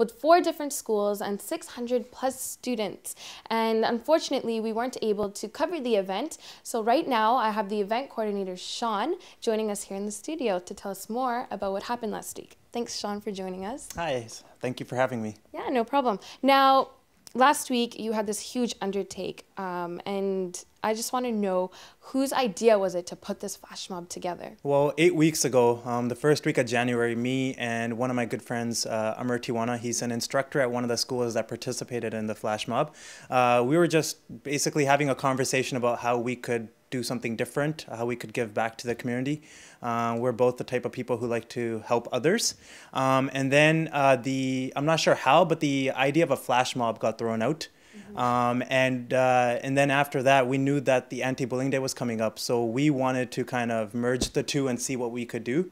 with 4 different schools and 600 plus students. And unfortunately, we weren't able to cover the event. So right now, I have the event coordinator, Sean, joining us here in the studio to tell us more about what happened last week. Thanks, Sean, for joining us. Hi, thank you for having me. Yeah, no problem. Now, last week, you had this huge undertake, and I just want to know whose idea was it to put this flash mob together? Well, 8 weeks ago, the first week of January, me and one of my good friends, Amr Tiwana, he's an instructor at one of the schools that participated in the flash mob. We were just basically having a conversation about how we could do something different, how we could give back to the community. We're both the type of people who like to help others. And then I'm not sure how, but the idea of a flash mob got thrown out. And then after that, we knew that the Anti-Bullying Day was coming up, so we wanted to kind of merge the two and see what we could do.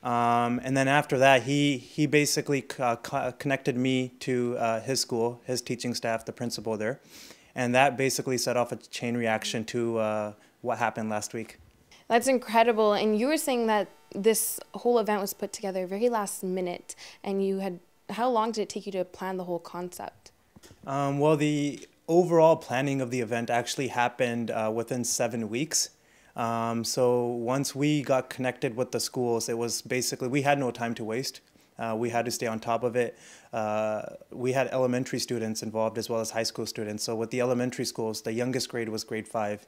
And then after that, he basically connected me to his school, his teaching staff, the principal there, and that basically set off a chain reaction to what happened last week. That's incredible. And you were saying that this whole event was put together very last minute, and how long did it take you to plan the whole concept? Well, the overall planning of the event actually happened within 7 weeks. So once we got connected with the schools, it was basically, we had no time to waste. We had to stay on top of it. We had elementary students involved as well as high school students. So with the elementary schools, the youngest grade was grade 5.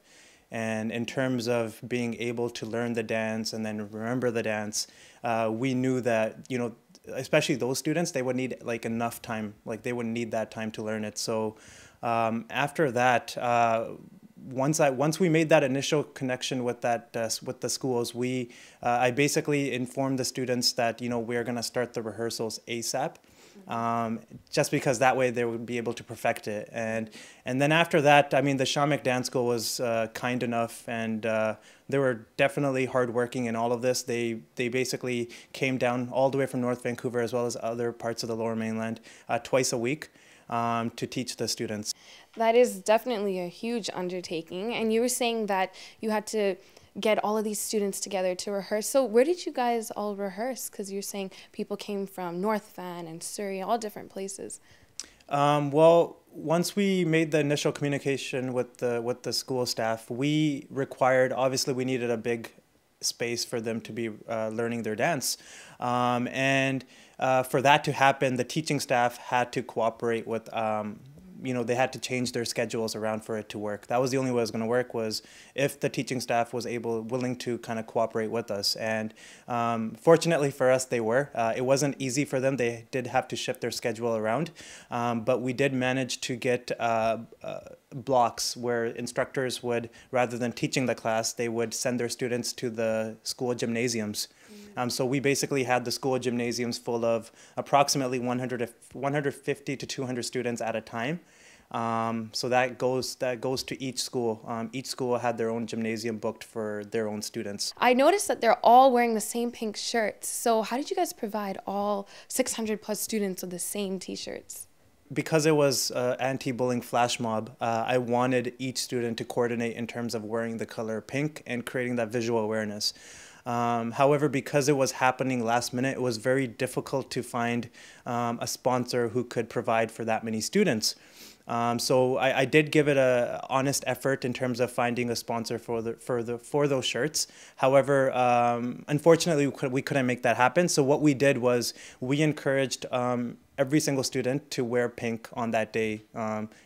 And in terms of being able to learn the dance and then remember the dance, we knew that, especially those students, they would need like enough time, like they would need that time to learn it. So after that, once we made that initial connection with with the schools, I basically informed the students that we're going to start the rehearsals ASAP. Just because that way they would be able to perfect it. And then after that, I mean, the Shamik Dance School was kind enough, and they were definitely hardworking in all of this. They basically came down all the way from North Vancouver as well as other parts of the Lower Mainland twice a week to teach the students. That is definitely a huge undertaking. And you were saying that you had to get all of these students together to rehearse. So where did you guys all rehearse? Because you're saying people came from North Van and Surrey, all different places. Well, once we made the initial communication with the school staff, we obviously we needed a big space for them to be learning their dance. And for that to happen, the teaching staff had to cooperate with they had to change their schedules around for it to work. That was the only way it was going to work, was if the teaching staff was willing to kind of cooperate with us. And fortunately for us, they were. It wasn't easy for them. They did have to shift their schedule around. But we did manage to get blocks where instructors would, rather than teaching the class, they would send their students to the school gymnasiums. So we basically had the school gymnasiums full of approximately 150 to 200 students at a time. So that goes to each school. Each school had their own gymnasium booked for their own students. I noticed that they're all wearing the same pink shirts. So how did you guys provide all 600 plus students with the same t-shirts? Because it was anti-bullying flash mob, I wanted each student to coordinate in terms of wearing the color pink and creating that visual awareness. However, because it was happening last minute, it was very difficult to find a sponsor who could provide for that many students. So I did give it an honest effort in terms of finding a sponsor for those shirts. However, unfortunately, we couldn't make that happen. So what we did was we encouraged every single student to wear pink on that day.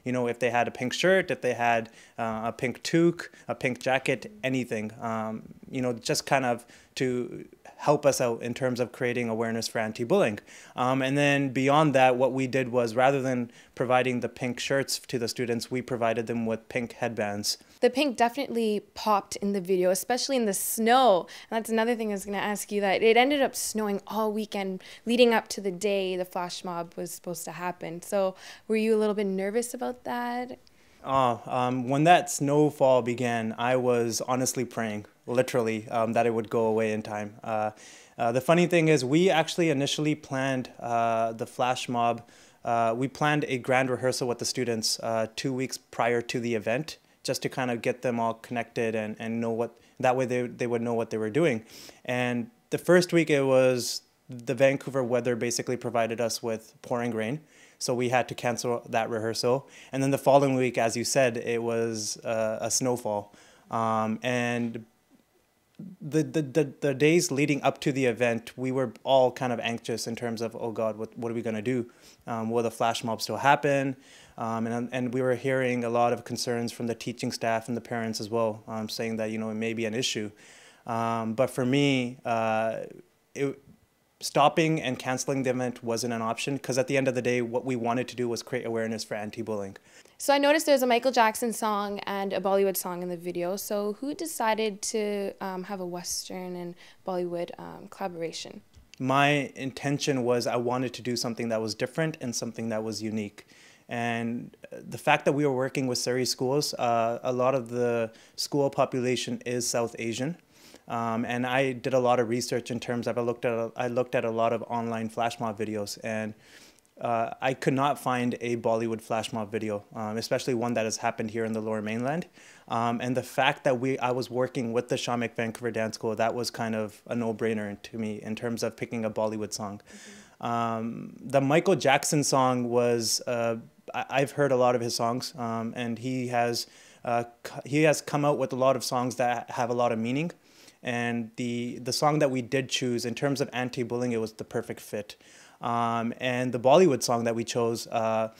If they had a pink shirt, if they had a pink toque, a pink jacket, anything, just kind of to help us out in terms of creating awareness for anti-bullying. And then beyond that, what we did was, rather than providing the pink shirts to the students, we provided them with pink headbands. The pink definitely popped in the video, especially in the snow. And that's another thing I was going to ask you, that it ended up snowing all weekend leading up to the day the flash mob was supposed to happen. So were you a little bit nervous about that? When that snowfall began, I was honestly praying, literally, that it would go away in time. The funny thing is, we actually initially planned the flash mob. We planned a grand rehearsal with the students 2 weeks prior to the event, just to kind of get them all connected and know that way they would know what they were doing. And the first week, it was the Vancouver weather basically provided us with pouring rain. So we had to cancel that rehearsal. And then the following week, as you said, it was a snowfall. And the days leading up to the event, we were all kind of anxious in terms of, oh God, what are we going to do? Will the flash mob still happen? And we were hearing a lot of concerns from the teaching staff and the parents as well, saying that, it may be an issue. But for me, stopping and canceling the event wasn't an option, because at the end of the day, what we wanted to do was create awareness for anti-bullying. So I noticed there's a Michael Jackson song and a Bollywood song in the video. So who decided to have a Western and Bollywood collaboration? My intention was I wanted to do something that was different and something that was unique. And the fact that we were working with Surrey schools, a lot of the school population is South Asian. And I did a lot of research in terms of, I looked at a lot of online flash mob videos, and I could not find a Bollywood flash mob video, especially one that has happened here in the Lower Mainland. And the fact that I was working with the Shamik Vancouver Dance School, that was kind of a no-brainer to me in terms of picking a Bollywood song. The Michael Jackson song was, I've heard a lot of his songs, and he has come out with a lot of songs that have a lot of meaning. And the song that we did choose in terms of anti-bullying, it was the perfect fit. And the Bollywood song that we chose, I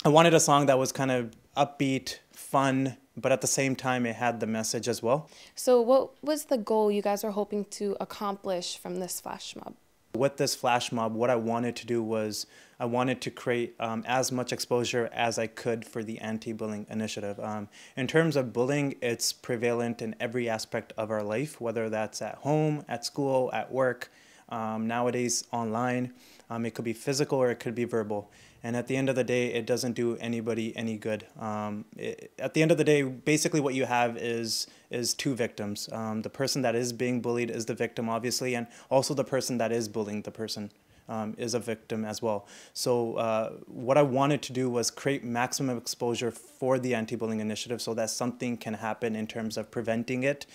wanted a song that was kind of upbeat, fun, but at the same time it had the message as well. So what was the goal you guys were hoping to accomplish from this flash mob? With this flash mob, what I wanted to do was I wanted to create as much exposure as I could for the anti-bullying initiative. In terms of bullying, it's prevalent in every aspect of our life, whether that's at home, at school, at work, nowadays online. It could be physical or it could be verbal. And at the end of the day, it doesn't do anybody any good. At the end of the day, basically what you have is two victims. The person that is being bullied is the victim, obviously, and also the person that is bullying the person is a victim as well. So what I wanted to do was create maximum exposure for the anti-bullying initiative so that something can happen in terms of preventing it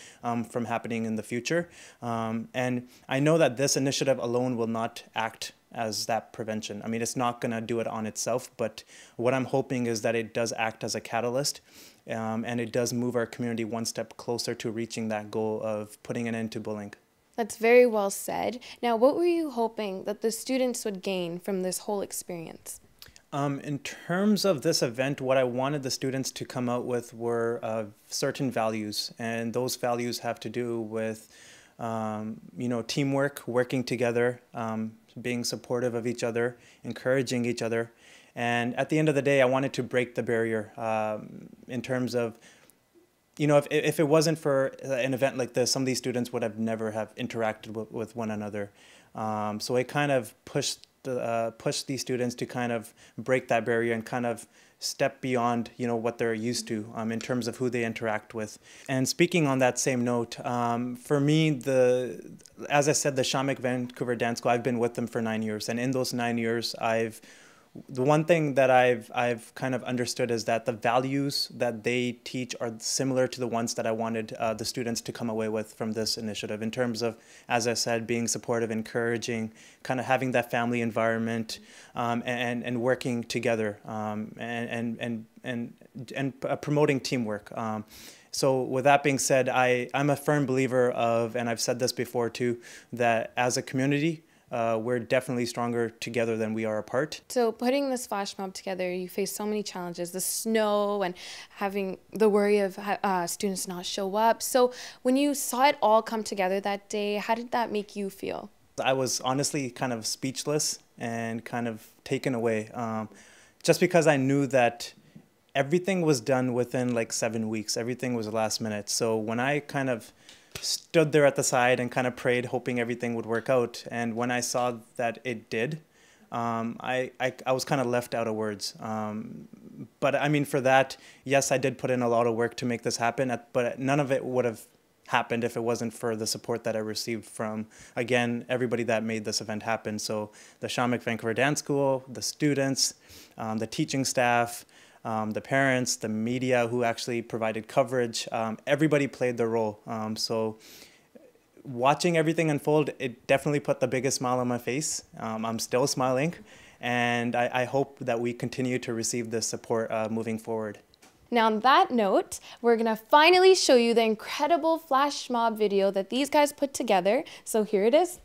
from happening in the future. And I know that this initiative alone will not act as that prevention. I mean, it's not going to do it on itself, but what I'm hoping is that it does act as a catalyst, and it does move our community one step closer to reaching that goal of putting an end to bullying. That's very well said. Now, what were you hoping that the students would gain from this whole experience? In terms of this event, what I wanted the students to come out with were certain values, and those values have to do with teamwork, working together, being supportive of each other, encouraging each other. And at the end of the day, I wanted to break the barrier in terms of, if it wasn't for an event like this, some of these students would have never have interacted with one another. So it kind of pushed these students to kind of break that barrier and kind of step beyond, what they're used to in terms of who they interact with. And speaking on that same note, for me, as I said, the Shamik Vancouver Dance School, I've been with them for 9 years. And in those 9 years, the one thing that I've kind of understood is that the values that they teach are similar to the ones that I wanted the students to come away with from this initiative, in terms of, as I said, being supportive, encouraging, kind of having that family environment, and working together, and promoting teamwork. So with that being said, I'm a firm believer of, and I've said this before too, that as a community, we're definitely stronger together than we are apart. So putting this flash mob together, you face so many challenges, the snow and having the worry of students not show up. So when you saw it all come together that day, how did that make you feel? I was honestly kind of speechless and kind of taken away, just because I knew that everything was done within like 7 weeks. Everything was last minute. So when I kind of stood there at the side and kind of prayed, hoping everything would work out, and when I saw that it did, I was kind of left out of words. But I mean, for that, yes, I did put in a lot of work to make this happen, but none of it would have happened if it wasn't for the support that I received from, again, everybody that made this event happen. So the Shamik Vancouver Dance School, the students, the teaching staff, the parents, the media who actually provided coverage, everybody played their role. So watching everything unfold, it definitely put the biggest smile on my face. I'm still smiling, and I hope that we continue to receive this support moving forward. Now on that note, we're gonna finally show you the incredible flash mob video that these guys put together. So here it is.